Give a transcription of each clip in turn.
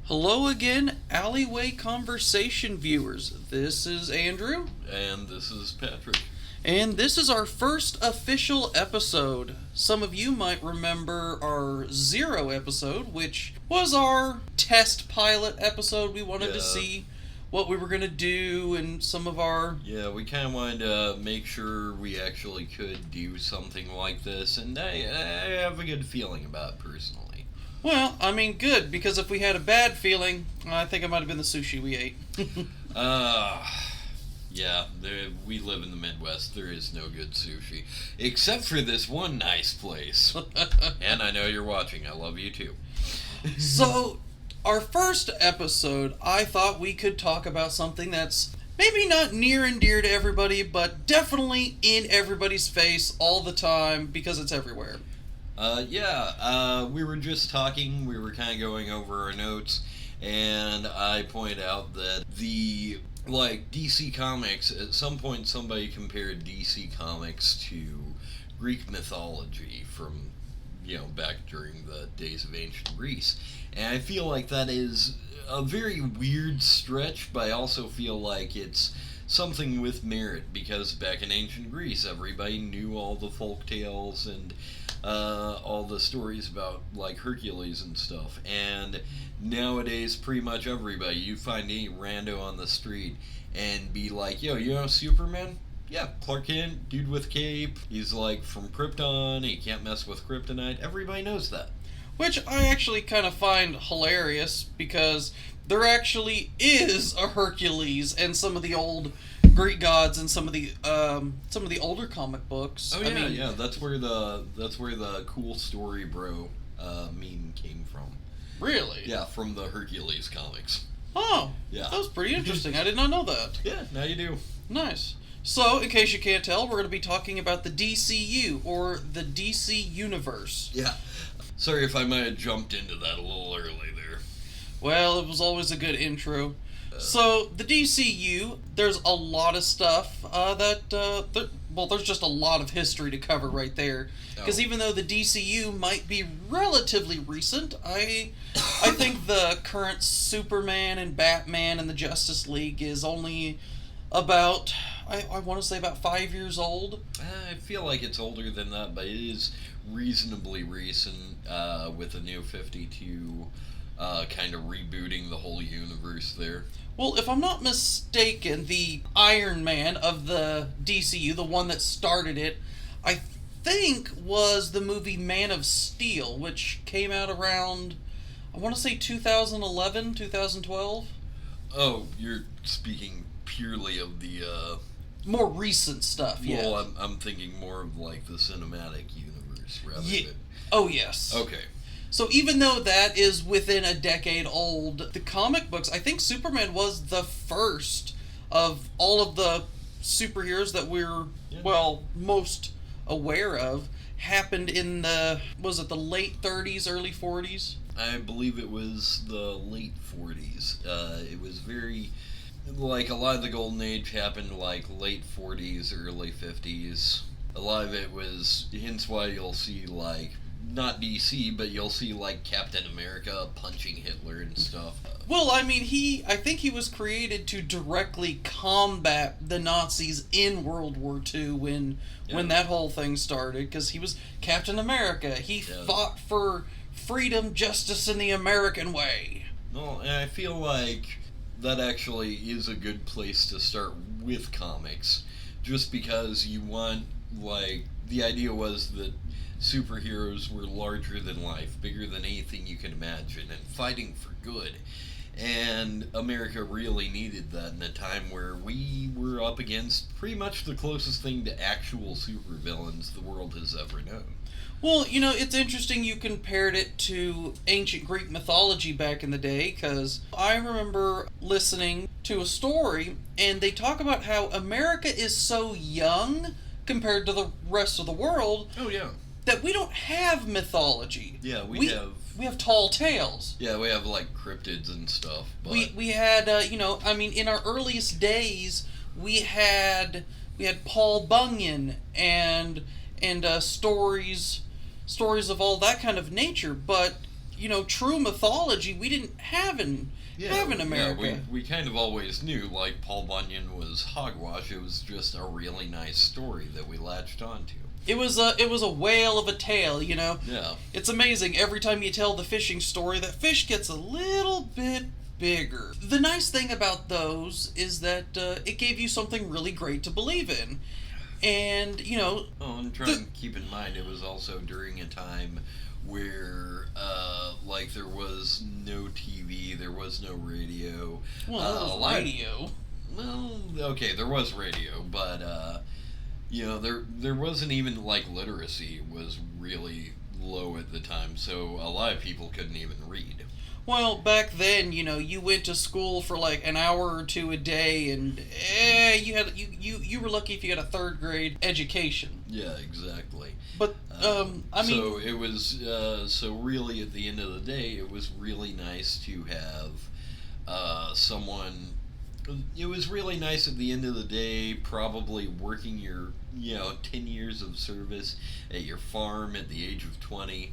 Hello again, Alleyway Conversation viewers. This is Andrew. And this is Patrick. And this is our first official episode. Some of you might remember our 0 episode, which was our test pilot episode. We wanted to see what we were going to do and some of our... Yeah, we kind of wanted to make sure we actually could do something like this, and I have a good feeling about it personally. Well, I mean, good, because if we had a bad feeling, I think it might have been the sushi we ate. Yeah, we live in the Midwest. There is no good sushi. Except for this one nice place. And I know you're watching. I love you too. So, our first episode, I thought we could talk about something that's maybe not near and dear to everybody, but definitely in everybody's face all the time because it's everywhere. We were just talking, we were kind of going over our notes, and I pointed out that DC Comics, at some point somebody compared DC Comics to Greek mythology from, back during the days of ancient Greece. And I feel like that is a very weird stretch, but I also feel like it's something with merit, because back in ancient Greece, everybody knew all the folk tales and all the stories about, like, Hercules and stuff. And nowadays, pretty much everybody, you find any rando on the street and be like, yo, you know Superman? Yeah, Clark Kent, dude with cape, he's, like, from Krypton, he can't mess with kryptonite. Everybody knows that. Which I actually kind of find hilarious, because there actually is a Hercules and some of the old Greek gods and some of the older comic books. Oh yeah, that's where the cool story bro meme came from. Really? Yeah, from the Hercules comics. Oh, yeah, that was pretty interesting. I did not know that. Yeah, now you do. Nice. So, in case you can't tell, we're going to be talking about the DCU, or the DC Universe. Yeah. Sorry if I might have jumped into that a little early there. Well, it was always a good intro. So, the DCU, there's a lot of stuff there's just a lot of history to cover right there. Because even though the DCU might be relatively recent, I think the current Superman and Batman and the Justice League is only about, I want to say about 5 years old. I feel like it's older than that, but it is reasonably recent with the New 52 kind of rebooting the whole universe there. Well, if I'm not mistaken, the Iron Man of the DCU, the one that started it, I think was the movie Man of Steel, which came out around, I want to say 2011, 2012? Oh, you're speaking purely of the... more recent stuff, yeah. Well, I'm thinking more of, like, the cinematic universe, rather than... Oh, yes. Okay. So even though that is within a decade old, the comic books, I think Superman was the first of all of the superheroes that we're, most aware of, happened in the late 30s, early 40s? I believe it was the late 40s. It was very, like, a lot of the Golden Age happened, like, late 40s, early 50s. A lot of it was, hence why you'll see, like, not DC, but you'll see, like, Captain America punching Hitler and stuff. Well, I mean, I think he was created to directly combat the Nazis in World War II when that whole thing started, because he was Captain America. He fought for freedom, justice, and the American way. Well, and I feel like that actually is a good place to start with comics, just because you want, like, the idea was that superheroes were larger than life, bigger than anything you can imagine, and fighting for good. And America really needed that in a time where we were up against pretty much the closest thing to actual supervillains the world has ever known. Well, it's interesting you compared it to ancient Greek mythology back in the day, because I remember listening to a story, and they talk about how America is so young compared to the rest of the world. Oh, yeah. That we don't have mythology. Yeah, we have tall tales. Yeah, we have, like, cryptids and stuff. But... We had, in our earliest days, we had Paul Bunyan and stories of all that kind of nature. But true mythology we didn't have in America. Yeah, we kind of always knew, like, Paul Bunyan was hogwash. It was just a really nice story that we latched onto. It was a whale of a tale, Yeah. It's amazing. Every time you tell the fishing story, that fish gets a little bit bigger. The nice thing about those is that it gave you something really great to believe in. And, and try and keep in mind, it was also during a time where, there was no TV, there was no radio. Well, there was radio. Well, okay, there was radio, but, there wasn't even, literacy was really low at the time, so a lot of people couldn't even read. Well, back then, you went to school for an hour or two a day, and you were lucky if you got a third grade education. Yeah, exactly. But so it was so really at the end of the day, it was really nice to have someone. It was really nice at the end of the day, probably working your 10 years of service at your farm at the age of 20.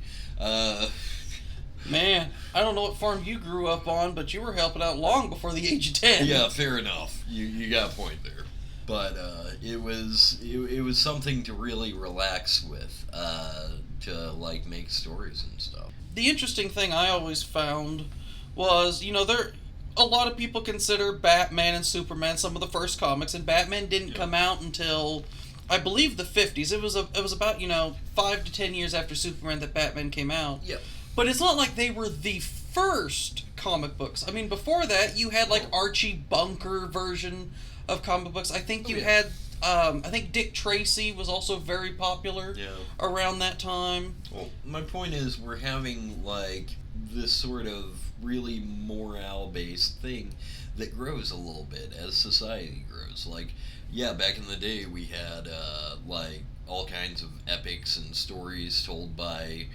Man, I don't know what farm you grew up on, but you were helping out long before the age of 10. Yeah, fair enough. You got a point there. But it was something to really relax with, to make stories and stuff. The interesting thing I always found was, a lot of people consider Batman and Superman some of the first comics, and Batman didn't come out until, I believe, the 50s. It was about 5 to 10 years after Superman that Batman came out. Yep. But it's not like they were the first comic books. I mean, before that, you had Archie Bunker version of comic books. I think you had, I think Dick Tracy was also very popular around that time. Well, my point is we're having, this sort of really morale-based thing that grows a little bit as society grows. Back in the day we had, all kinds of epics and stories told by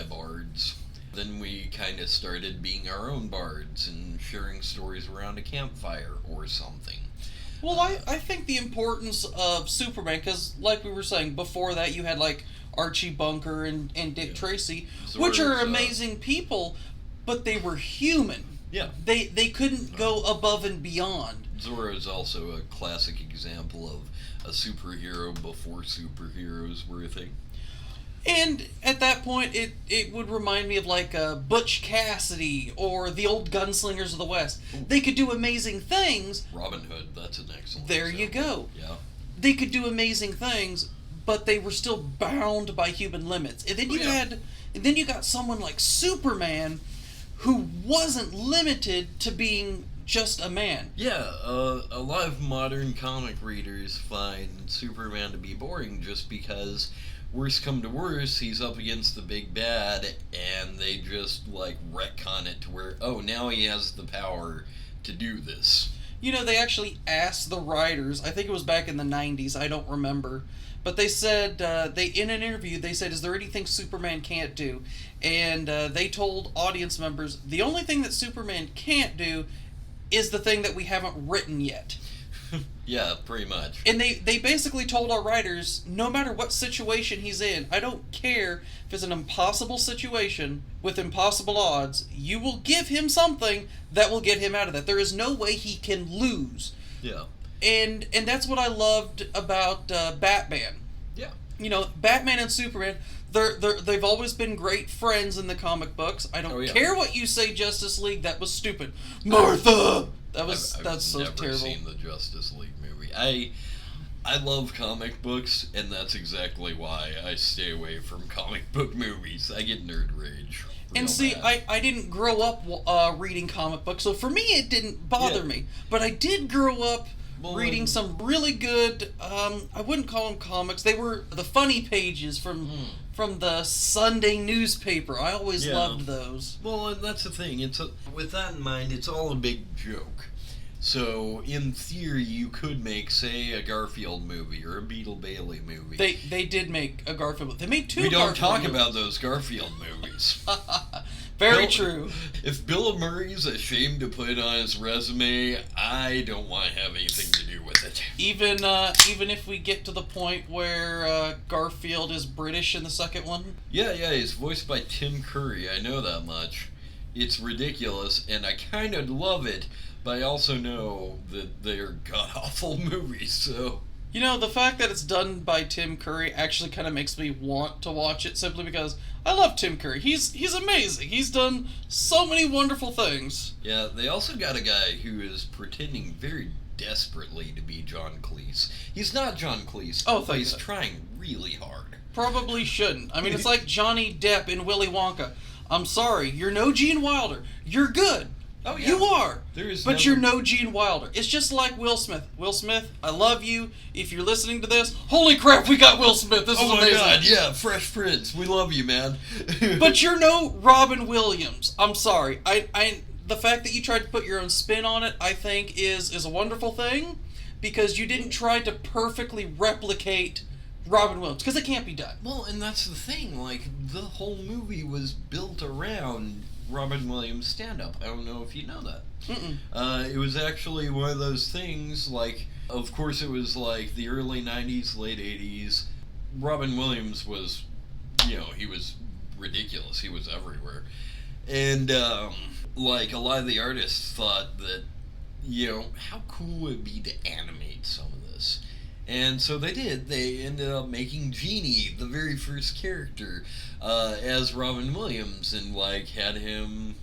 bards. Then we kind of started being our own bards and sharing stories around a campfire or something. Well, I think the importance of Superman, because like we were saying, before that you had Archie Bunker and Dick Tracy, which are amazing people, but they were human. Yeah. They couldn't go above and beyond. Zorro is also a classic example of a superhero before superheroes were a thing. And at that point, it would remind me of Butch Cassidy or the old Gunslingers of the West. Ooh. They could do amazing things. Robin Hood, that's an excellent There example. you go. Yeah. They could do amazing things, but they were still bound by human limits. And then you got someone like Superman, who wasn't limited to being just a man. Yeah, a lot of modern comic readers find Superman to be boring just because, worst come to worst, he's up against the big bad, and they just retcon it to where, now he has the power to do this. They actually asked the writers, I think it was back in the 90s, I don't remember, but they said, in an interview, they said, is there anything Superman can't do? And they told audience members, the only thing that Superman can't do is the thing that we haven't written yet. Yeah, pretty much. And they basically told our writers, no matter what situation he's in, I don't care if it's an impossible situation with impossible odds, you will give him something that will get him out of that. There is no way he can lose. Yeah. And that's what I loved about Batman. Yeah. Batman and Superman, they've always been great friends in the comic books. I don't care what you say, Justice League, that was stupid. Martha! That's so terrible. I've never seen the Justice League movie. I love comic books, and that's exactly why I stay away from comic book movies. I get nerd rage. And see, bad. I didn't grow up reading comic books, so for me it didn't bother me. But I did grow up reading some really good, I wouldn't call them comics, they were the funny pages from the Sunday newspaper. I always loved those. Well, and that's the thing. With that in mind, it's all a big joke. So, in theory, you could make, say, a Garfield movie or a Beetle Bailey movie. They did make a Garfield movie. They made two Garfield movies. We don't talk about those Garfield movies. Very true. If Bill Murray's ashamed to put it on his resume, I don't want to have anything to do with it. Even if we get to the point where Garfield is British in the second one. Yeah, he's voiced by Tim Curry. I know that much. It's ridiculous, and I kind of love it, but I also know that they're god-awful movies, so... You know, the fact that it's done by Tim Curry actually kind of makes me want to watch it, simply because I love Tim Curry. He's amazing. He's done so many wonderful things. Yeah, they also got a guy who is pretending very desperately to be John Cleese. He's not John Cleese, but he's trying really hard. Probably shouldn't. I mean, it's like Johnny Depp in Willy Wonka. I'm sorry, you're no Gene Wilder. You're good. Oh, yeah. You are. But you're no Gene Wilder. It's just like Will Smith. Will Smith, I love you. If you're listening to this, holy crap, we got Will Smith. This is amazing. Oh my god, yeah, Fresh Prince. We love you, man. But you're no Robin Williams. I'm sorry. The fact that you tried to put your own spin on it, I think, is a wonderful thing, because you didn't try to perfectly replicate Robin Williams, because it can't be done. Well, and that's the thing, like, the whole movie was built around Robin Williams' stand-up. I don't know if you know that. It was actually one of those things, like, of course it was like the early 90s, late 80s. Robin Williams was, he was ridiculous. He was everywhere. And, like, a lot of the artists thought that, how cool would it be to animate some of this? And so they did. They ended up making Genie, the very first character, as Robin Williams, and, like, had him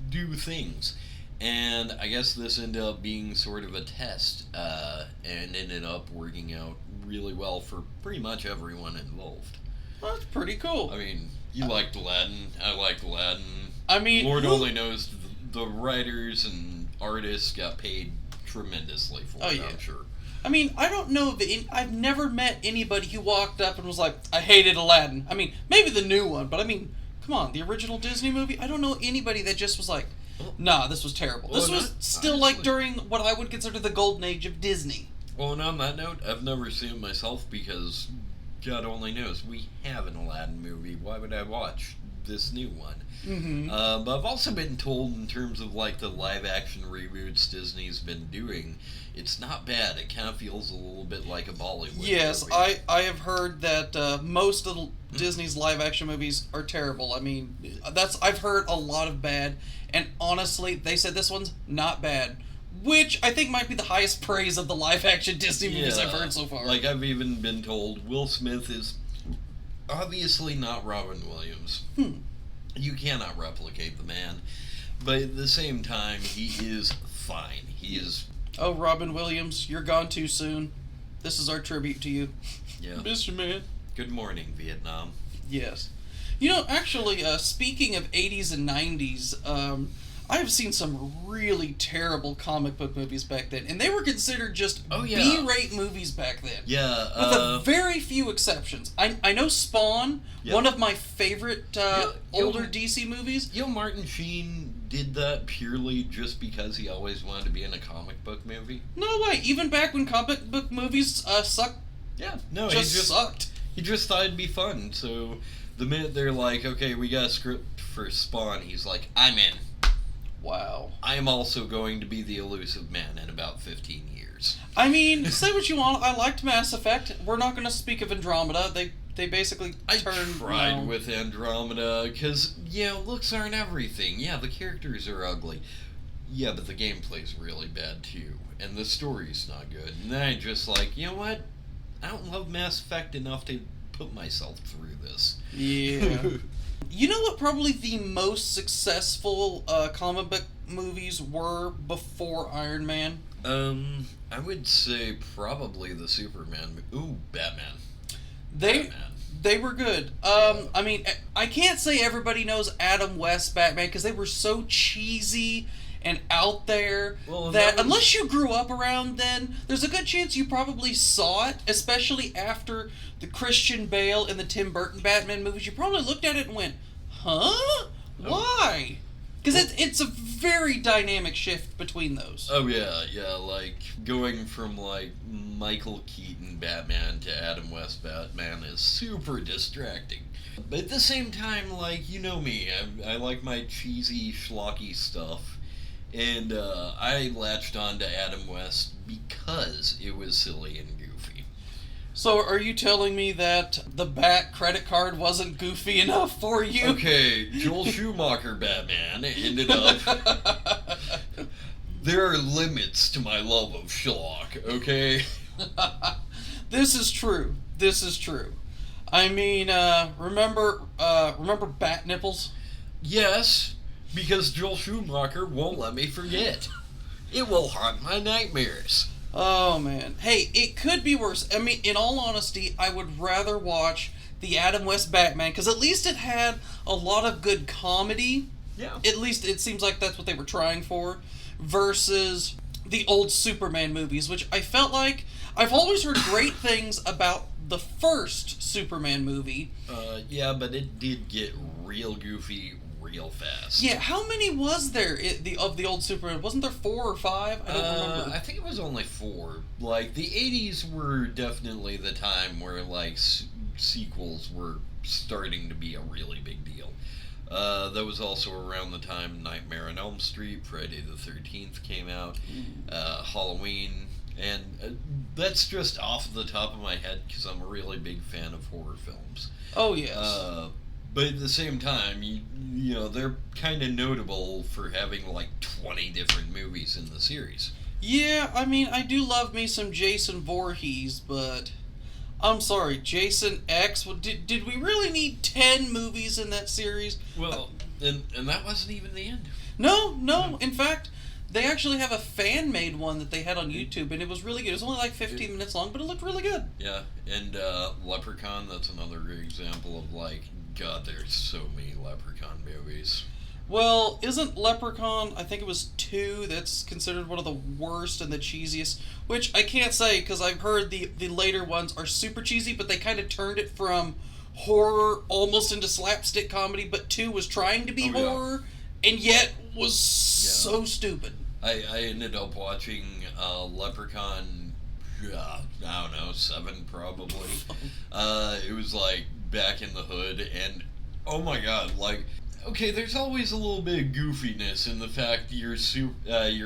do things. And I guess this ended up being sort of a test, and ended up working out really well for pretty much everyone involved. Well, that's pretty cool. I mean, you liked Aladdin, I liked Aladdin. I mean, Lord only knows the writers and artists got paid tremendously for it, I'm sure. I mean, I don't know I've never met anybody who walked up and was like, I hated Aladdin. I mean, maybe the new one, but I mean, come on, the original Disney movie? I don't know anybody that just was like, nah, this was terrible. This was still like during what I would consider the golden age of Disney. Well, and on that note, I've never seen it myself because God only knows. We have an Aladdin movie. Why would I watch this new one? Mm-hmm. But I've also been told, in terms of like the live-action reboots Disney's been doing, it's not bad. It kind of feels a little bit like a Bollywood movie. I have heard that most of Disney's live-action movies are terrible. I mean, I've heard a lot of bad, and honestly, they said this one's not bad, which I think might be the highest praise of the live-action Disney movies I've heard so far. Like, I've even been told Will Smith is obviously not Robin Williams. You cannot replicate the man. But at the same time, he is fine. He is... Oh, Robin Williams, you're gone too soon. This is our tribute to you. Yeah. Miss you, man. Good morning, Vietnam. Yes. You know, actually, speaking of 80s and 90s, I have seen some really terrible comic book movies back then, and they were considered just B-rate movies back then. Yeah. With a very few exceptions. I know Spawn, one of my favorite older DC movies. Martin Sheen did that purely just because he always wanted to be in a comic book movie? No way. Even back when comic book movies sucked. Yeah. No, he just sucked. He just thought it'd be fun, so the minute they're like, okay, we got a script for Spawn, he's like, I'm in. Wow. I am also going to be the elusive man in about 15 years. I mean, say what you want. I liked Mass Effect. We're not going to speak of Andromeda. They basically turned... I tried with Andromeda, because, looks aren't everything. Yeah, the characters are ugly. Yeah, but the gameplay's really bad, too. And the story's not good. And then I just like, you know what? I don't love Mass Effect enough to put myself through this. Yeah. You know what probably the most successful comic book movies were before Iron Man? I would say probably the Superman. Ooh, Batman. They were good. I mean, I can't say everybody knows Adam West Batman because they were so cheesy and out there that unless you grew up around then, there's a good chance you probably saw it, especially after the Christian Bale and the Tim Burton Batman movies. You probably looked at it and went, huh? Why? Because it's a very dynamic shift between those. Oh, yeah, like, going from, like, Michael Keaton Batman to Adam West Batman is super distracting. But at the same time, like, you know me, I like my cheesy, schlocky stuff. And I latched on to Adam West because it was silly and goofy. So are you telling me that the Bat credit card wasn't goofy enough for you? Okay, Joel Schumacher Batman ended up... There are limits to my love of schlock, okay? This is true. This is true. I mean, remember Bat Nipples? Yes, because Joel Schumacher won't let me forget. It will haunt my nightmares. Oh, man. Hey, it could be worse. I mean, in all honesty, I would rather watch the Adam West Batman, because at least it had a lot of good comedy. Yeah. At least it seems like that's what they were trying for, versus the old Superman movies, which I felt like... I've always heard great things about the first Superman movie. Yeah, but it did get real goofy real fast. Yeah, how many was there of the old Superman? Wasn't there 4 or 5? I don't remember. I think it was only 4. Like, the 80s were definitely the time where, like, sequels were starting to be a really big deal. That was also around the time Nightmare on Elm Street, Friday the 13th came out, Halloween, and that's just off the top of my head because I'm a really big fan of horror films. Oh, yes. But at the same time, you know, they're kind of notable for having like 20 different movies in the series. Yeah, I mean, I do love me some Jason Voorhees, but I'm sorry, Jason X. Well, did we really need 10 movies in that series? Well, and that wasn't even the end. No. In fact, they actually have a fan-made one that they had on YouTube, and it was really good. It was only like 15 minutes long, but it looked really good. Yeah, and Leprechaun, that's another great example of, like, God, there's so many Leprechaun movies. Well, isn't Leprechaun, I think it was 2, that's considered one of the worst and the cheesiest, which I can't say because I've heard the later ones are super cheesy, but they kind of turned it from horror almost into slapstick comedy, but 2 was trying to be horror, and yet was so stupid. I ended up watching Leprechaun, I don't know, 7 probably. It was like Back in the Hood, and oh my god, like, okay, there's always a little bit of goofiness in the fact your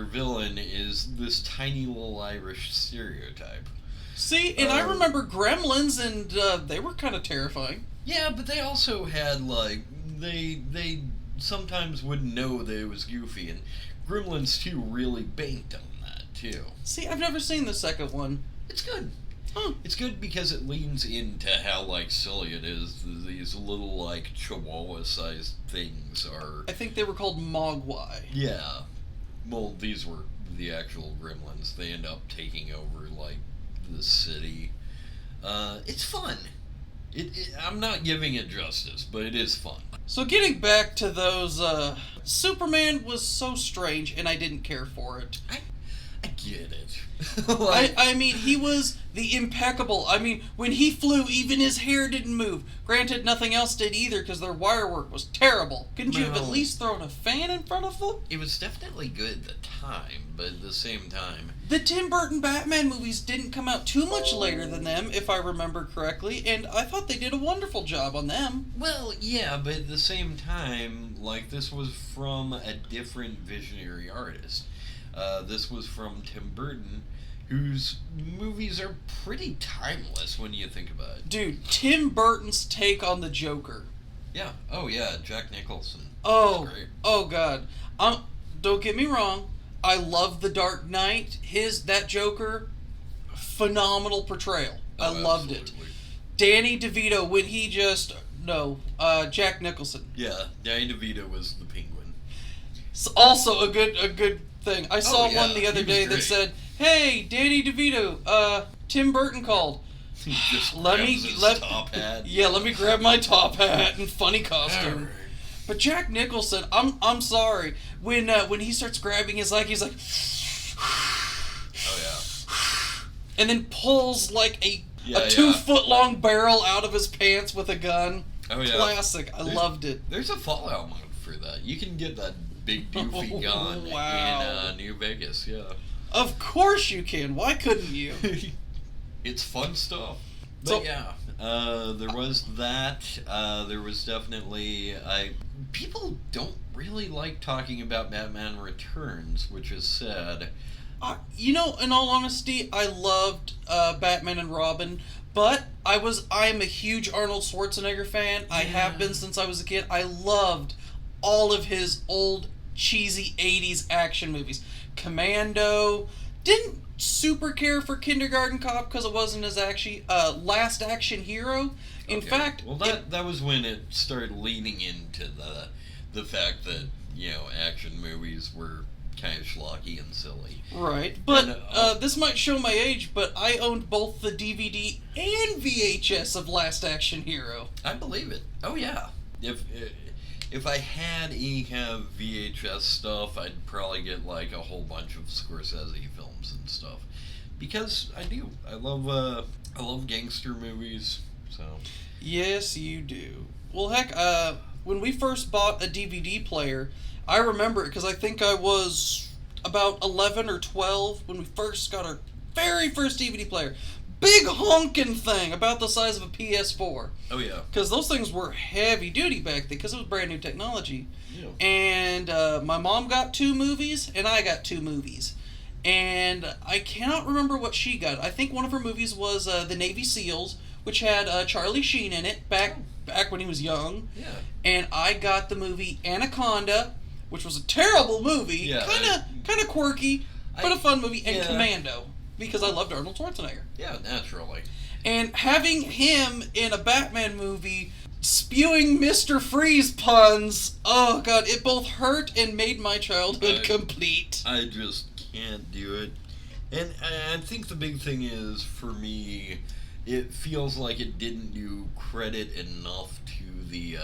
villain is this tiny little Irish stereotype. See, and I remember Gremlins, and they were kind of terrifying. Yeah, but they also had, like, they sometimes wouldn't know that it was goofy, and Gremlins 2 really banked on that, too. See, I've never seen the second one. It's good. Huh. It's good because it leans into how, like, silly it is. These little, like, chihuahua-sized things are... I think they were called Mogwai. Yeah. Well, these were the actual gremlins. They end up taking over, like, the city. It's fun. I'm not giving it justice, but it is fun. So getting back to those, Superman was so strange, and I didn't care for it. I get it. I mean, he was the impeccable. I mean, when he flew, even his hair didn't move. Granted, nothing else did either, because their wire work was terrible. Couldn't you have at least thrown a fan in front of them? It was definitely good at the time, but at the same time... The Tim Burton Batman movies didn't come out too much later than them, if I remember correctly, and I thought they did a wonderful job on them. Well, yeah, but at the same time, like, this was from a different visionary artist. This was from Tim Burton, whose movies are pretty timeless when you think about it. Dude, Tim Burton's take on the Joker. Yeah. Oh, yeah. Jack Nicholson. Oh, great. Oh, God. Don't get me wrong. I love The Dark Knight. That Joker, phenomenal portrayal. I loved it. Danny DeVito, when he Jack Nicholson. Yeah, Danny DeVito was the Penguin. It's also a good thing. I saw one the other day that said, "Hey, Danny DeVito, Tim Burton called." He just let top hat. Yeah, let me grab my top hat and funny costume. Right. But Jack Nicholson, I'm sorry. When he starts grabbing his leg, he's like, oh yeah, and then pulls like a 2-foot long barrel out of his pants with a gun. Oh yeah, classic. I loved it. There's a Fallout mode for that. You can get that big doofy gun in New Vegas. Yeah. Of course you can. Why couldn't you? It's fun stuff. But So, yeah, There was that. There was definitely people don't really like talking about Batman Returns, which is sad. In all honesty, I loved Batman and Robin, but I am a huge Arnold Schwarzenegger fan. I have been since I was a kid. I loved all of his old cheesy 80s action movies. Commando, didn't super care for Kindergarten Cop because it wasn't as Last Action Hero. In fact, well, that was when it started leaning into the fact that action movies were kind of schlocky and silly. Right, but this might show my age, but I owned both the DVD and VHS of Last Action Hero. I believe it. Oh yeah. If I had any kind of VHS stuff, I'd probably get like a whole bunch of Scorsese films and stuff, because I do. I love gangster movies. So. Yes, you do. Well, heck, when we first bought a DVD player, I remember it because I think I was about 11 or 12 when we first got our very first DVD player. Big honking thing about the size of a PS4. Oh, yeah. Because those things were heavy duty back then because it was brand new technology. Yeah. And my mom got 2 movies and I got 2 movies. And I cannot remember what she got. I think one of her movies was The Navy SEALs, which had Charlie Sheen in it back when he was young. Yeah. And I got the movie Anaconda, which was a terrible movie. Yeah, kind of quirky, but a fun movie. And yeah. Commando, because I loved Arnold Schwarzenegger. Yeah, naturally. And having him in a Batman movie spewing Mr. Freeze puns, oh god, it both hurt and made my childhood complete. I just can't do it. And I think the big thing is, for me, it feels like it didn't do credit enough to the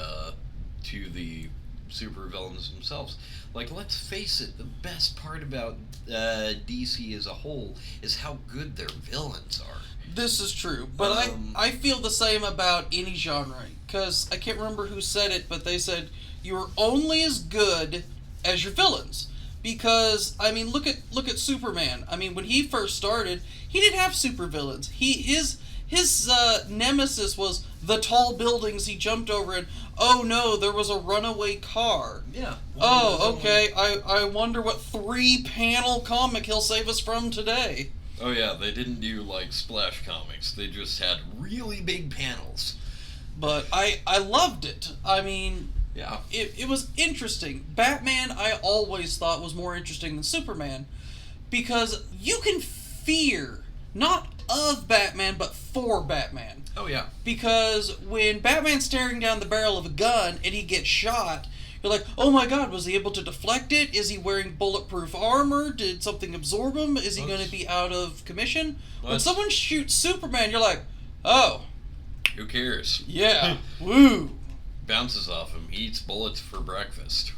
supervillains themselves. Like, let's face it, the best part about DC as a whole is how good their villains are. This is true, but I feel the same about any genre, because I can't remember who said it, but they said you're only as good as your villains. Because I mean, look at Superman. I mean, when he first started, he didn't have supervillains. His nemesis was the tall buildings he jumped over, and oh no, there was a runaway car. Yeah. Oh, okay. I wonder what 3-panel comic he'll save us from today. Oh yeah, they didn't do like splash comics. They just had really big panels. But I loved it. I mean, yeah, it was interesting. Batman, I always thought, was more interesting than Superman, because you can fear not of Batman, but for Batman. Oh yeah. Because when Batman's staring down the barrel of a gun and he gets shot, you're like, oh my god, was he able to deflect it? Is he wearing bulletproof armor? Did something absorb him? Is he going to be out of commission? When someone shoots Superman, you're like, oh. Who cares? Yeah. Woo. Bounces off him, eats bullets for breakfast.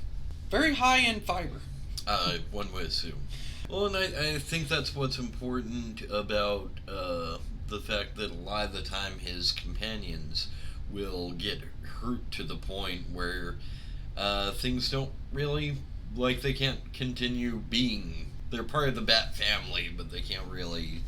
Very high in fiber. One would assume. Well, and I think that's what's important about the fact that a lot of the time his companions will get hurt to the point where things don't really, like, they can't continue being, they're part of the Bat family, but they can't really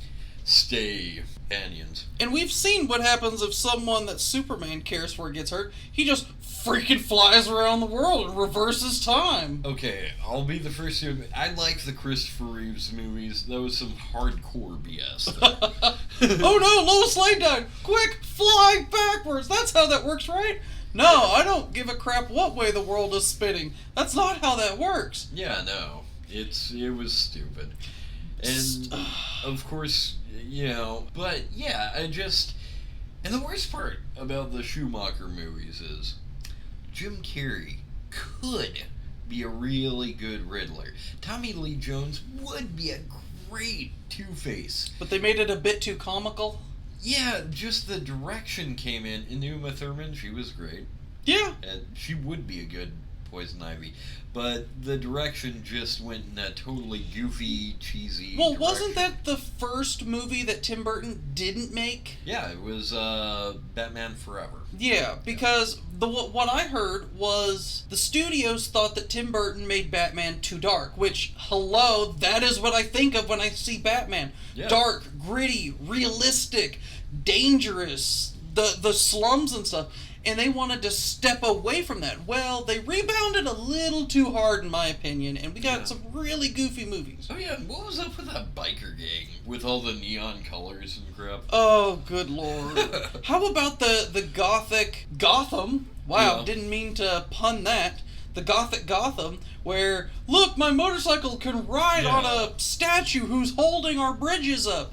stay companions. And we've seen what happens if someone that Superman cares for gets hurt. He just freaking flies around the world and reverses time. Okay, I'll be the first to admit, I like the Christopher Reeves movies. That was some hardcore BS. Oh no, Lois Lane died! Quick, fly backwards! That's how that works, right? No, I don't give a crap what way the world is spinning. That's not how that works. Yeah, no. It was stupid. And, of course, but yeah, and the worst part about the Schumacher movies is Jim Carrey could be a really good Riddler. Tommy Lee Jones would be a great Two-Face. But they made it a bit too comical. Yeah, just the direction came in. And Uma Thurman, she was great. Yeah. And she would be a good Poison Ivy. But the direction just went in a totally goofy, cheesy direction. Wasn't that the first movie that Tim Burton didn't make? Yeah, it was Batman Forever. Yeah, because what I heard was the studios thought that Tim Burton made Batman too dark, which, hello, that is what I think of when I see Batman. Yeah. Dark, gritty, realistic, dangerous, the slums and stuff, and they wanted to step away from that. Well, they rebounded a little too hard, in my opinion, and we got some really goofy movies. Oh yeah, what was up with that biker gang with all the neon colors and crap? Oh, good lord. How about the gothic Gotham? Wow, didn't mean to pun that. The gothic Gotham, where, look, my motorcycle can ride on a statue who's holding our bridges up.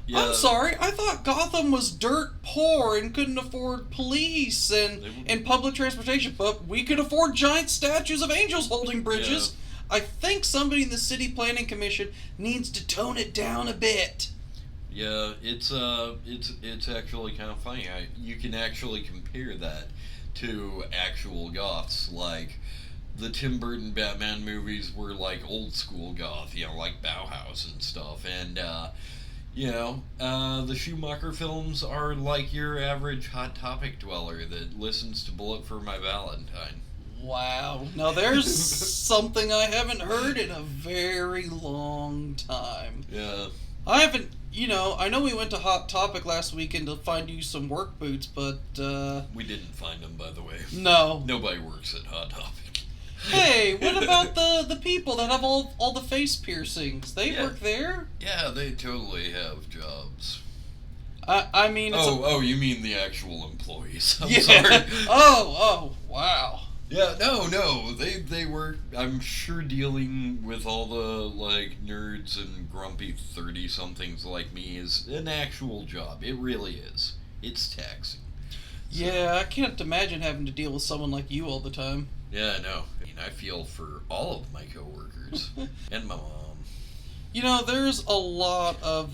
Yeah. I'm sorry, I thought Gotham was dirt poor and couldn't afford police and public transportation, but we could afford giant statues of angels holding bridges. Yeah. I think somebody in the city planning commission needs to tone it down a bit. Yeah, it's actually kind of funny. You can actually compare that to actual goths. Like, the Tim Burton Batman movies were like old school goth, like Bauhaus and stuff, and the Schumacher films are like your average Hot Topic dweller that listens to Bullet for My Valentine. Wow. Now there's something I haven't heard in a very long time. Yeah. I haven't, I know we went to Hot Topic last weekend to find you some work boots, but, we didn't find them, by the way. No. Nobody works at Hot Topic. Hey, what about the people that have all the face piercings? They work there? Yeah, they totally have jobs. I mean... you mean the actual employees. I'm sorry. Oh, wow. Yeah, no, they work, I'm sure, dealing with all the, nerds and grumpy 30-somethings like me is an actual job. It really is. It's taxing. So. Yeah, I can't imagine having to deal with someone like you all the time. Yeah, no. I feel for all of my coworkers and my mom. There's a lot of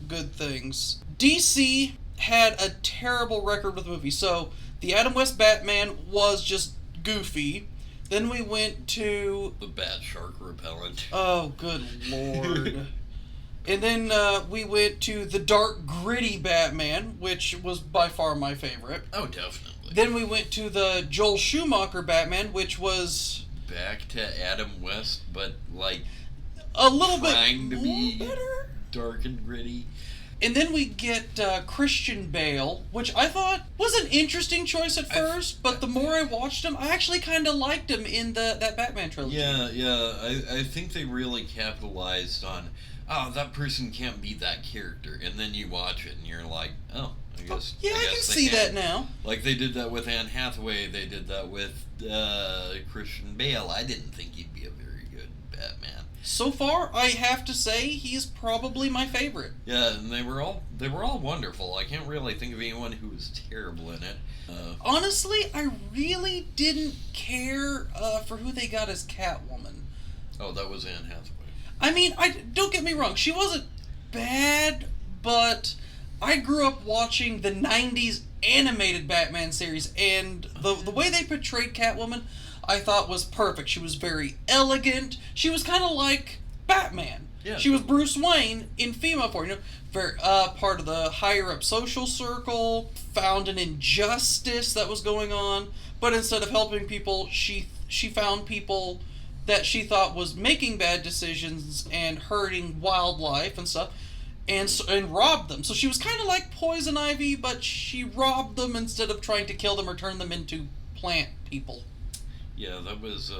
good things. DC had a terrible record with movies. So, the Adam West Batman was just goofy. Then we went to... The Bat Shark Repellent. Oh, good lord. And then we went to the dark, gritty Batman, which was by far my favorite. Oh, definitely. Then we went to the Joel Schumacher Batman, which was... Back to Adam West, but, a little bit trying to be better. Dark and gritty. And then we get Christian Bale, which I thought was an interesting choice at first, but the more I watched him, I actually kind of liked him in that Batman trilogy. Yeah, I think they really capitalized on, that person can't be that character, and then you watch it and you're like, I guess I can see that now. Like they did that with Anne Hathaway, they did that with Christian Bale. I didn't think he'd be a very good Batman. So far, I have to say he's probably my favorite. Yeah, and they were all wonderful. I can't really think of anyone who was terrible in it. Honestly, I really didn't care for who they got as Catwoman. Oh, that was Anne Hathaway. I mean, don't get me wrong, she wasn't bad, but I grew up watching the 90s animated Batman series, and the way they portrayed Catwoman, I thought was perfect. She was very elegant. She was kind of like Batman. Yeah. She was Bruce Wayne in female form. Very part of the higher up social circle, found an injustice that was going on, but instead of helping people, she found people that she thought was making bad decisions and hurting wildlife and stuff, and robbed them. So she was kind of like Poison Ivy, but she robbed them instead of trying to kill them or turn them into plant people. Yeah, that was,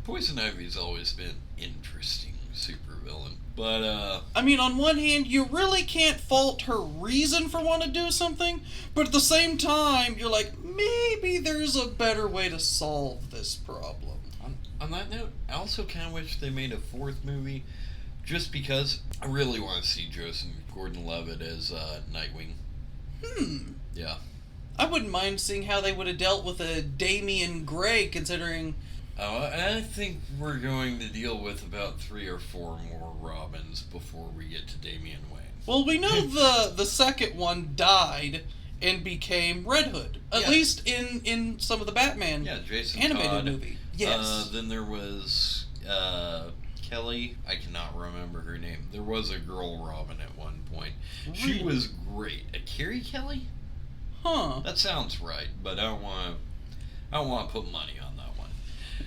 Poison Ivy's always been interesting supervillain. But, I mean, on one hand, you really can't fault her reason for wanting to do something, but at the same time, you're like, maybe there's a better way to solve this problem. On that note, I also kind of wish they made a fourth movie, just because I really want to see Joseph Gordon-Levitt as, Nightwing. Yeah. I wouldn't mind seeing how they would have dealt with a Damian Gray, considering... I think we're going to deal with about 3 or 4 more Robins before we get to Damian Wayne. Well, we know the second one died and became Red Hood. At least in some of the Batman Jason animated Todd. Movie. Yes. Then there was Kelly. I cannot remember her name. There was a girl Robin at one point. Really? She was great. Carrie Kelly? Huh. That sounds right, but I don't want to put money on that one.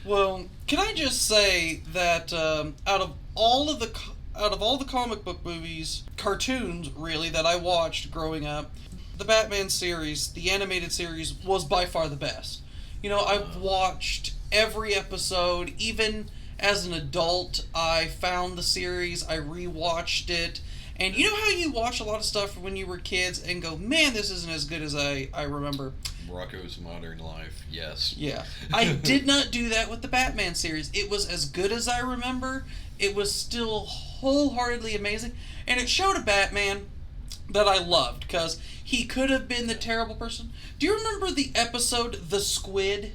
Well, can I just say that out of all the comic book movies, cartoons really, that I watched growing up, The Batman series, the animated series, was by far the best. You know, I've watched every episode, even as an adult. I found the series, I rewatched it, and you know how you watch a lot of stuff when you were kids and go, man, this isn't as good as I remember? Rocko's Modern Life, yes. Yeah. I did not do that with the Batman series. It was as good as I remember. It was still wholeheartedly amazing. And it showed a Batman that I loved, because he could have been the terrible person. Do you remember the episode The Squid?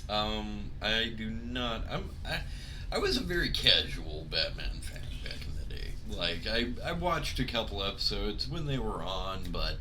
I do not. I was a very casual Batman fan back in the day. Like, I watched a couple episodes when they were on, but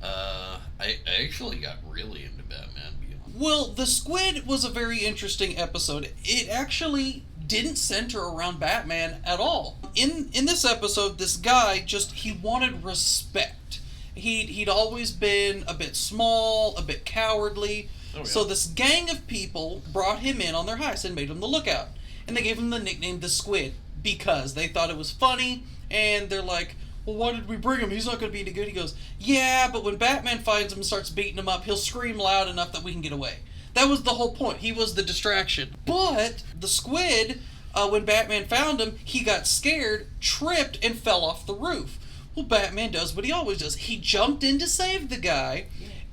I actually got really into Batman Beyond. Well, The Squid was a very interesting episode. It actually didn't center around Batman at all. In this episode, this guy he wanted respect. He'd always been a bit small, a bit cowardly. Oh, yeah. So this gang of people brought him in on their heist and made him the lookout. And they gave him the nickname The Squid because they thought it was funny, and they're like, well, why did we bring him? He's not going to be any good. He goes, yeah, but when Batman finds him and starts beating him up, he'll scream loud enough that we can get away. That was the whole point. He was the distraction. But the Squid, when Batman found him, he got scared, tripped, and fell off the roof. Well, Batman does what he always does. He jumped in to save the guy,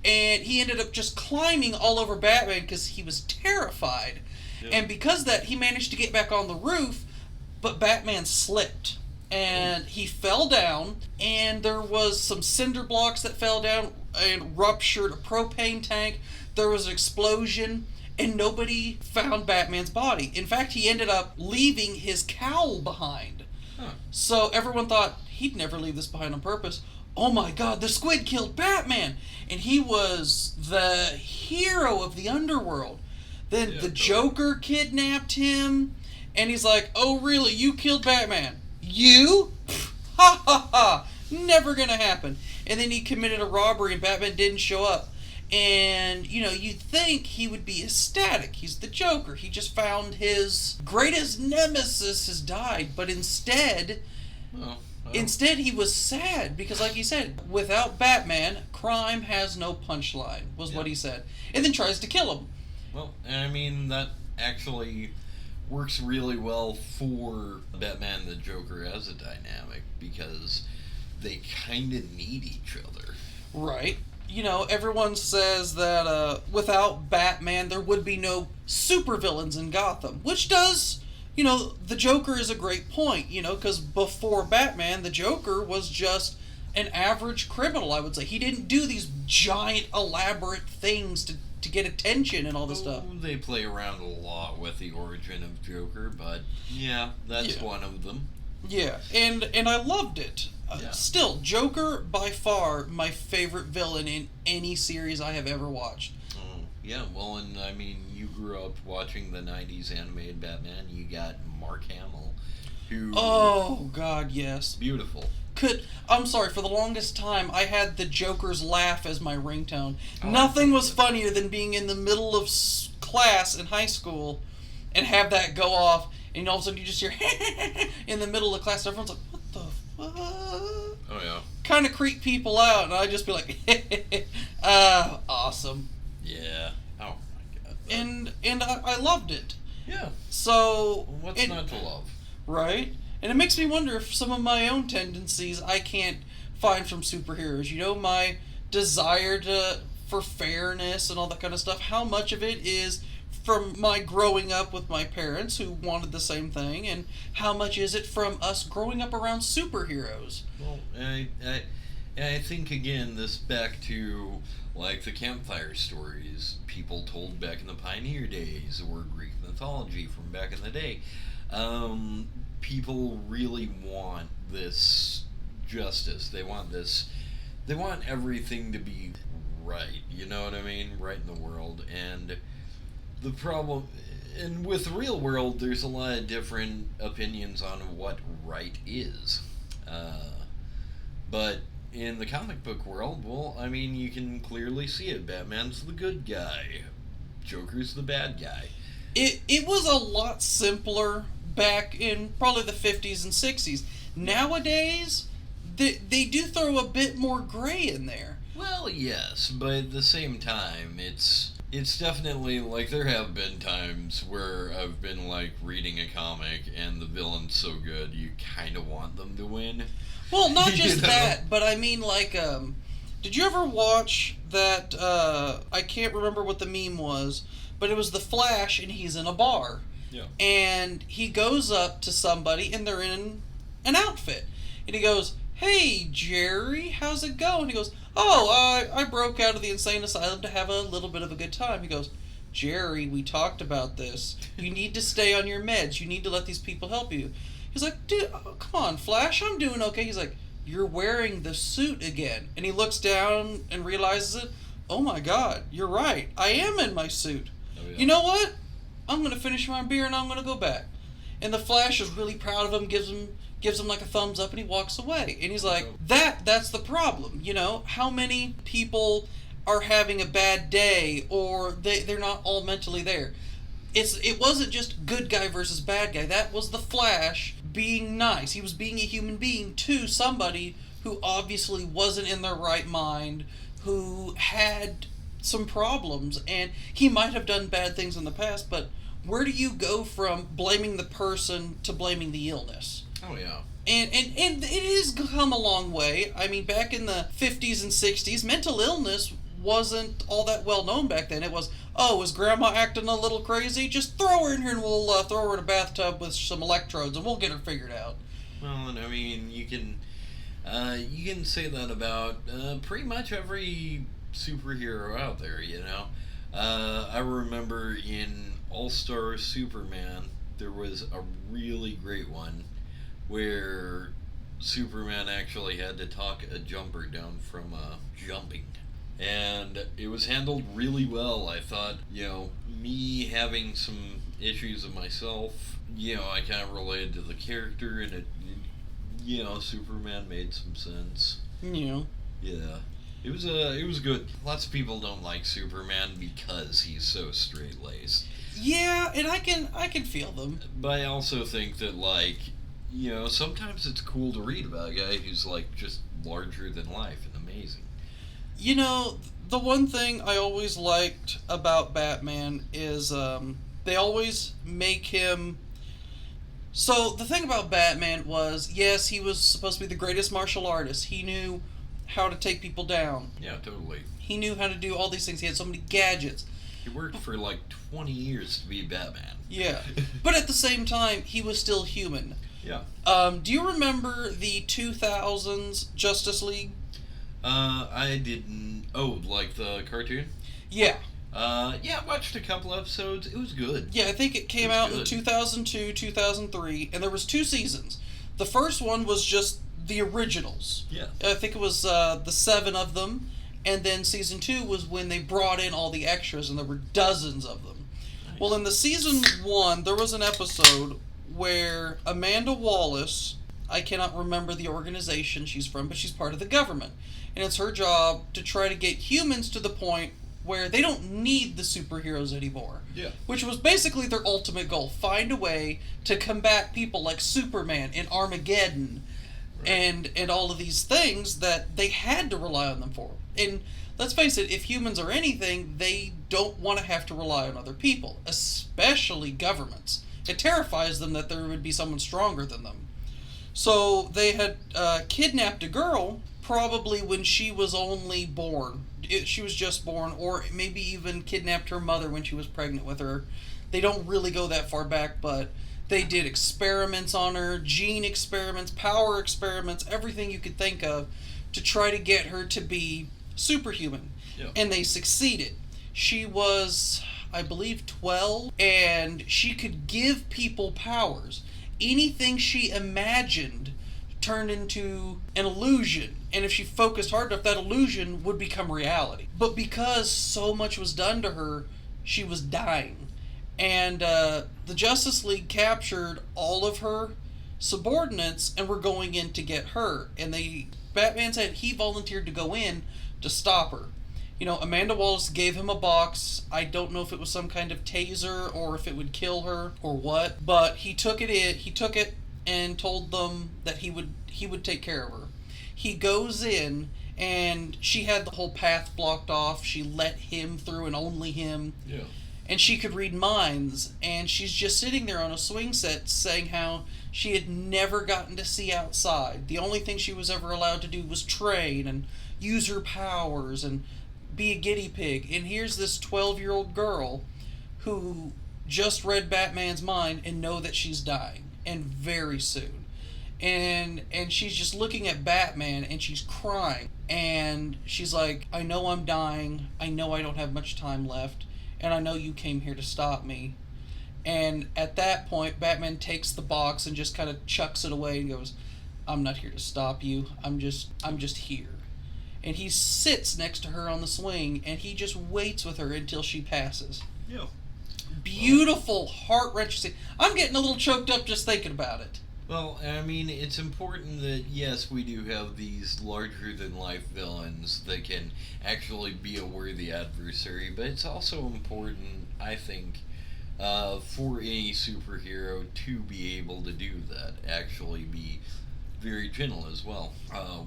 and he ended up just climbing all over Batman because he was terrified. Yep. And because of that, he managed to get back on the roof, but Batman slipped. And he fell down, and there was some cinder blocks that fell down and ruptured a propane tank. There was an explosion, and nobody found Batman's body. In fact, he ended up leaving his cowl behind. Huh. So everyone thought he'd never leave this behind on purpose. Oh my God, the Squid killed Batman! And he was the hero of the underworld. Then the Joker kidnapped him, and he's like, oh really, you killed Batman? You? Ha ha ha! Never gonna happen. And then he committed a robbery and Batman didn't show up. And, you know, you'd think he would be ecstatic. He's the Joker. He just found his greatest nemesis has died. But instead, instead he was sad. Because like he said, without Batman, crime has no punchline, was what he said. And then tries to kill him. Well, I mean, that actually works really well for Batman and the Joker as a dynamic, because they kind of need each other. Right. You know, everyone says that without Batman there would be no supervillains in Gotham, which does, you know, the Joker is a great point, you know, because before Batman, the Joker was just an average criminal, I would say. He didn't do these giant, elaborate things to get attention and all this stuff. They play around a lot with the origin of Joker, but yeah, that's one of them. Yeah, and I loved it. Still, Joker, by far, my favorite villain in any series I have ever watched. Oh, yeah, well, and I mean, you grew up watching the 90s animated Batman, you got Mark Hamill, who... Oh, God, yes. Beautiful. I'm sorry, for the longest time, I had the Joker's laugh as my ringtone. Nothing was funnier than being in the middle of class in high school and have that go off, and all of a sudden you just hear in the middle of class, everyone's like, what the fuck? Oh, yeah. Kind of creep people out, and I'd just be like, awesome. Yeah. Oh, my God. And I loved it. Yeah. So... What's not to love? Right? And it makes me wonder if some of my own tendencies I can't find from superheroes. You know, my desire for fairness and all that kind of stuff. How much of it is from my growing up with my parents who wanted the same thing, and how much is it from us growing up around superheroes? Well, I think, again, this back to, like, the campfire stories people told back in the Pioneer days, or Greek mythology from back in the day. People really want this justice. They want everything to be right. You know what I mean? Right in the world. And the problem, and with the real world, there's a lot of different opinions on what right is. But in the comic book world, well, I mean, you can clearly see it. Batman's the good guy. Joker's the bad guy. It was a lot simpler back in probably the 50s and 60s. Nowadays, they do throw a bit more gray in there. Well, yes, but at the same time, it's definitely like there have been times where I've been like reading a comic and the villain's so good you kind of want them to win. Well, not just You know? that, but I mean, like, did you ever watch that? I can't remember what the meme was, but it was the Flash, and he's in a bar, Yeah. and he goes up to somebody, and they're in an outfit, and he goes, "Hey, Jerry, how's it going?" He goes, "Oh, I broke out of the insane asylum to have a little bit of a good time." He goes, "Jerry, we talked about this. You need to stay on your meds. You need to let these people help you." He's like, "Dude, oh, come on, Flash, I'm doing okay." He's like, "You're wearing the suit again." And he looks down and realizes it. "Oh my God, you're right. I am in my suit. Oh, yeah. You know what? I'm going to finish my beer and I'm going to go back." And the Flash is really proud of him, gives him like a thumbs up, and he walks away. And he's like, that's the problem. You know, how many people are having a bad day, or they're not all mentally there? It wasn't just good guy versus bad guy. That was the Flash being nice. He was being a human being to somebody who obviously wasn't in their right mind, who had some problems, and he might have done bad things in the past, but where do you go from blaming the person to blaming the illness? Oh yeah. And it has come a long way. I mean, back in the 50s and 60s, mental illness wasn't all that well known back then. It was, oh, is grandma acting a little crazy? Just throw her in here and we'll throw her in a bathtub with some electrodes and we'll get her figured out. Well, and I mean, you can say that about pretty much every superhero out there, you know. I remember in All-Star Superman, there was a really great one where Superman actually had to talk a jumper down from jumping. And it was handled really well. I thought, you know, me having some issues of myself, you know, I kind of related to the character, and you know, Superman made some sense. Yeah. Yeah. It was good. Lots of people don't like Superman because he's so straight-laced. Yeah, and I can feel them. But I also think that, like, you know, sometimes it's cool to read about a guy who's, like, just larger than life and amazing. You know, the one thing I always liked about Batman is they always make him... So, the thing about Batman was, yes, he was supposed to be the greatest martial artist. He knew how to take people down. Yeah, totally. He knew how to do all these things. He had so many gadgets. He worked for, like, 20 years to be Batman. Yeah. But at the same time, he was still human. Yeah. Do you remember the 2000s Justice League? I didn't... Oh, like the cartoon? Yeah. Yeah, I watched a couple episodes. It was good. Yeah, I think it came out in 2002, 2003, and there was 2 seasons. The first one was just the originals. Yeah. I think it was the 7 of them, and then season 2 was when they brought in all the extras, and there were dozens of them. Nice. Well, in the season 1, there was an episode where Amanda Wallace, I cannot remember the organization she's from, but she's part of the government. And it's her job to try to get humans to the point where they don't need the superheroes anymore. Yeah. Which was basically their ultimate goal. Find a way to combat people like Superman and Armageddon, right, and all of these things that they had to rely on them for. And let's face it, if humans are anything, they don't want to have to rely on other people, especially governments. It terrifies them that there would be someone stronger than them. So they had kidnapped a girl probably when she was only born. She was just born, or maybe even kidnapped her mother when she was pregnant with her. They don't really go that far back, but they did experiments on her, gene experiments, power experiments, everything you could think of to try to get her to be superhuman. Yeah. And they succeeded. She was, I believe, 12, and she could give people powers. Anything she imagined turned into an illusion, and if she focused hard enough, that illusion would become reality. But because so much was done to her, she was dying. And the Justice League captured all of her subordinates and were going in to get her. And Batman said he volunteered to go in to stop her. You know, Amanda Wallace gave him a box. I don't know if it was some kind of taser or if it would kill her or what, but he took it and told them that he would take care of her. He goes in and she had the whole path blocked off. She let him through and only him. Yeah. And she could read minds, and she's just sitting there on a swing set saying how she had never gotten to see outside. The only thing she was ever allowed to do was train and use her powers and be a guinea pig. And here's this 12-year-old girl who just read Batman's mind and know that she's dying, and very soon. And she's just looking at Batman and she's crying. And she's like, I know I'm dying. I know I don't have much time left. And I know you came here to stop me. And at that point, Batman takes the box and just kind of chucks it away and goes, I'm not here to stop you. I'm just here. And he sits next to her on the swing, and he just waits with her until she passes. Yeah. Beautiful, heart-wrenching scene. I'm getting a little choked up just thinking about it. Well, I mean, it's important that, yes, we do have these larger-than-life villains that can actually be a worthy adversary, but it's also important, I think, for any superhero to be able to do that, actually be very gentle as well.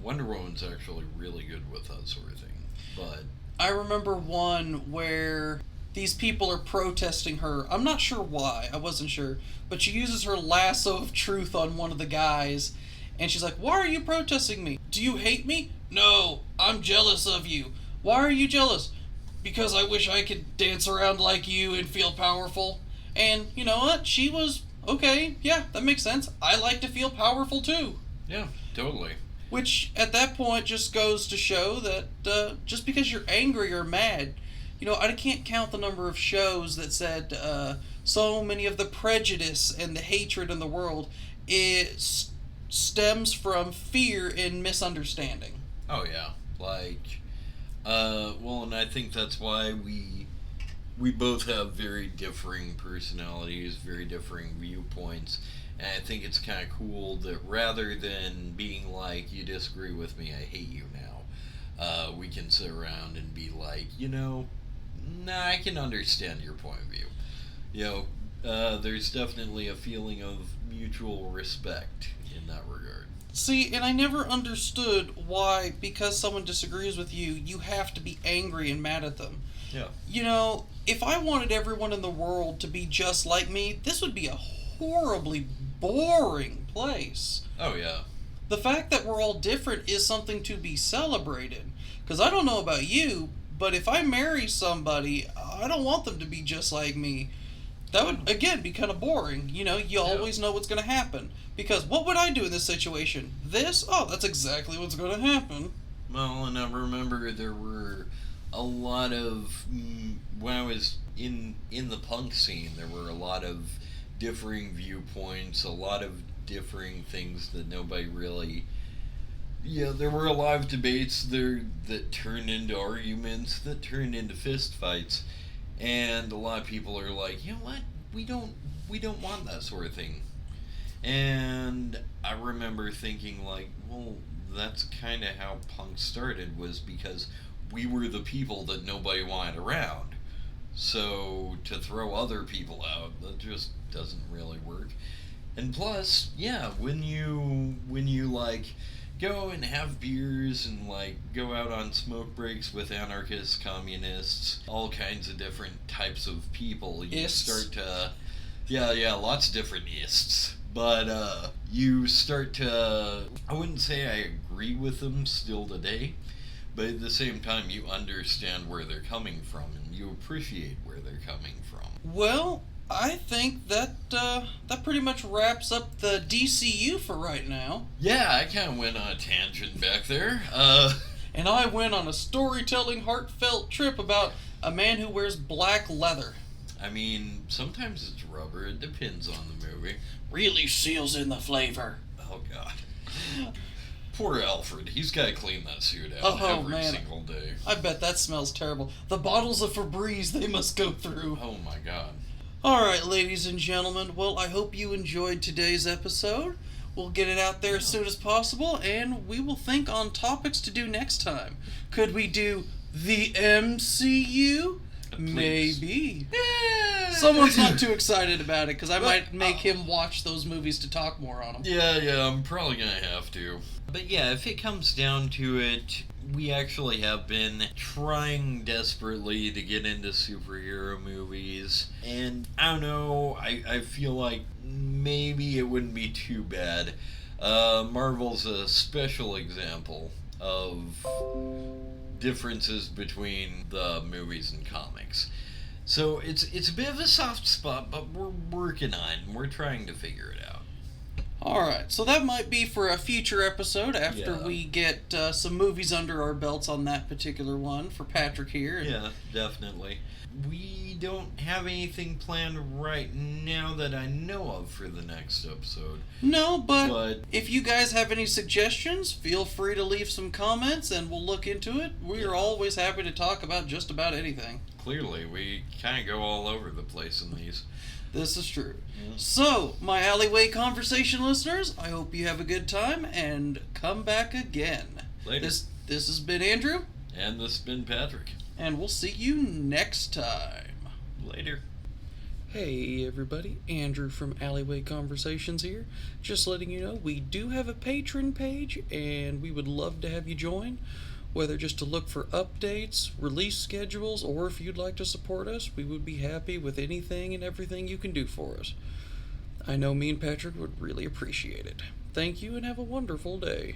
Wonder Woman's actually really good with that sort of thing, but... I remember one where these people are protesting her. I'm not sure why. I wasn't sure. But she uses her lasso of truth on one of the guys. And she's like, why are you protesting me? Do you hate me? No, I'm jealous of you. Why are you jealous? Because I wish I could dance around like you and feel powerful. And you know what? She was, okay, yeah, that makes sense. I like to feel powerful too. Yeah, totally. Which, at that point, just goes to show that just because you're angry or mad, you know, I can't count the number of shows that said so many of the prejudice and the hatred in the world stems from fear and misunderstanding. Oh, yeah. Like, well, and I think that's why we both have very differing personalities, very differing viewpoints. And I think it's kind of cool that rather than being like, you disagree with me, I hate you now, we can sit around and be like, you know, nah, I can understand your point of view. You know, there's definitely a feeling of mutual respect in that regard. See, and I never understood why, because someone disagrees with you, you have to be angry and mad at them. Yeah. You know, if I wanted everyone in the world to be just like me, this would be a horribly boring place. Oh, yeah. The fact that we're all different is something to be celebrated. Because I don't know about you, but if I marry somebody, I don't want them to be just like me. That would, again, be kind of boring. You know, you always know what's going to happen. Because what would I do in this situation? This? Oh, that's exactly what's going to happen. Well, and I remember there were a lot of, when I was in the punk scene, there were a lot of differing viewpoints, a lot of differing things that nobody really... Yeah, there were a lot of debates there that turned into arguments, that turned into fist fights, and a lot of people are like, you know what, we don't want that sort of thing. And I remember thinking like, well, that's kind of how punk started, was because we were the people that nobody wanted around. So to throw other people out, that just doesn't really work. And plus, yeah, when you like go and have beers and like go out on smoke breaks with anarchists, communists, all kinds of different types of people, you start to lots of different ists. But you start to, I wouldn't say I agree with them still today, but at the same time you understand where they're coming from and you appreciate where they're coming from. Well, I think that that pretty much wraps up the DCU for right now. Yeah, I kind of went on a tangent back there. And I went on a storytelling, heartfelt trip about a man who wears black leather. I mean, sometimes it's rubber. It depends on the movie. Really seals in the flavor. Oh, God. Poor Alfred. He's got to clean that suit out every single day. I bet that smells terrible. The bottles of Febreze they must go through. Oh, my God. Alright, ladies and gentlemen, well, I hope you enjoyed today's episode. We'll get it out there as soon as possible, and we will think on topics to do next time. Could we do the MCU? Please. Maybe. Someone's not too excited about it, because I might make him watch those movies to talk more on them. Yeah, I'm probably gonna have to. But yeah, if it comes down to it, we actually have been trying desperately to get into superhero movies. And I don't know, I feel like maybe it wouldn't be too bad. Marvel's a special example of differences between the movies and comics. So it's a bit of a soft spot, but we're working on it. We're trying to figure it out. Alright, so that might be for a future episode after Yeah. we get some movies under our belts on that particular one for Patrick here. Yeah, definitely. We don't have anything planned right now that I know of for the next episode. No, but if you guys have any suggestions, feel free to leave some comments and we'll look into it. We are always happy to talk about just about anything. Clearly, we kind of go all over the place in these. This is true. Yeah. So, my alleyway conversation listeners, I hope you have a good time and come back again. Later. This has been Andrew. And this has been Patrick. And we'll see you next time. Later. Hey everybody, Andrew from Alleyway Conversations here. Just letting you know we do have a Patron page and we would love to have you join. Whether just to look for updates, release schedules, or if you'd like to support us, we would be happy with anything and everything you can do for us. I know me and Patrick would really appreciate it. Thank you and have a wonderful day.